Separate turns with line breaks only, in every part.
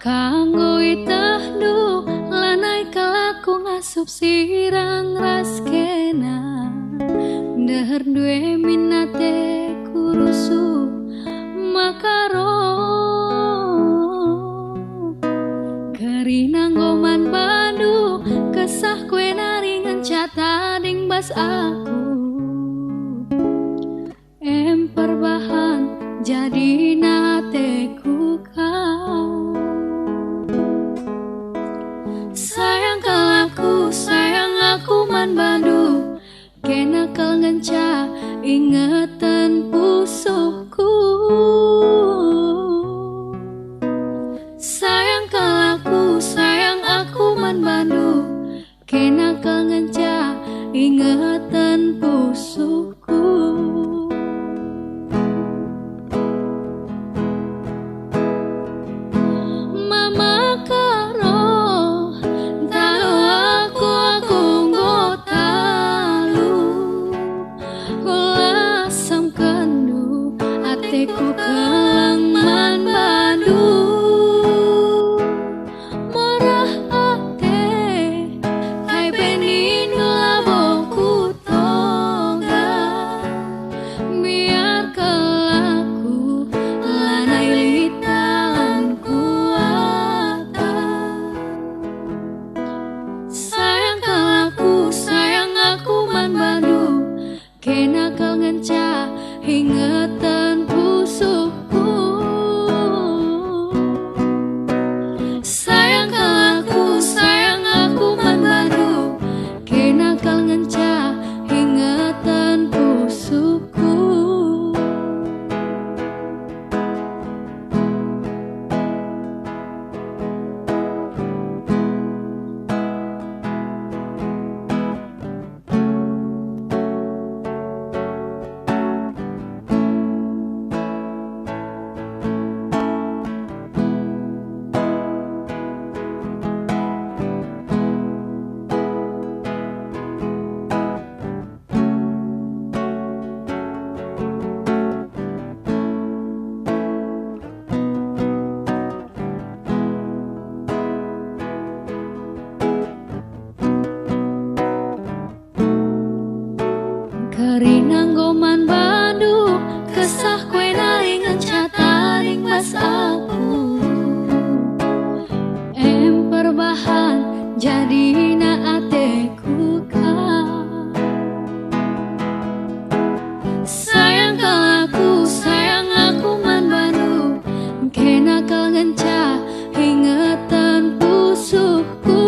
Kanggo itah du lanai kalaku ngasup sirang raskena deher due minate kurusu makaro kerina ngoman badu kesah kue naringan catading bas aku perbahan jadi nate ku kau sayang aku man badu kena kal ngenca ingetan pusuhku sayang aku man badu kena kal ngenca ingetan pusuhku ku kelang man badu marah ate kai benin laboku toga biar kelaku lanai litalan kuata sayang aku man badu kena kau ngenca ingetan pusuhku sayang aku man badu kena kal ngenca ingetan pusuhku Karina ngoman badu kesah kue naringan cataring mas aku perbahan jadi naateku kau sayang aku man badu kena kal ngenca ingetan pusuhku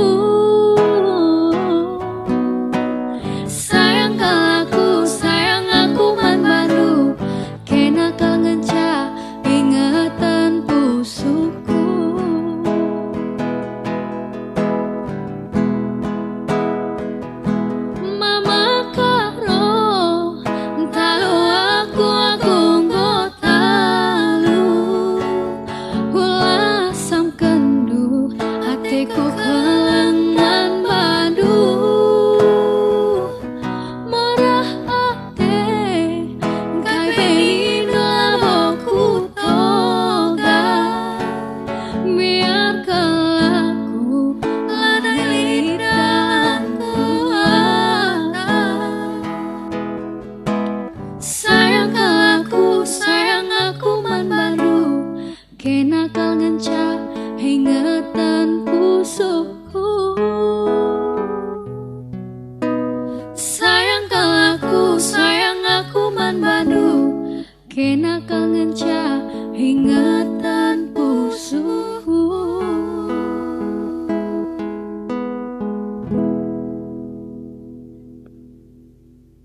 sayang aku man badu kena kal ngenca ingetan pusuhku mama karo talu aku ngotalu ulasam kendu hatiku kelang man badu sayang aku man badu kena kal ngenca ingetan pusuhku sayang aku man badu kena kal ngenca ingetan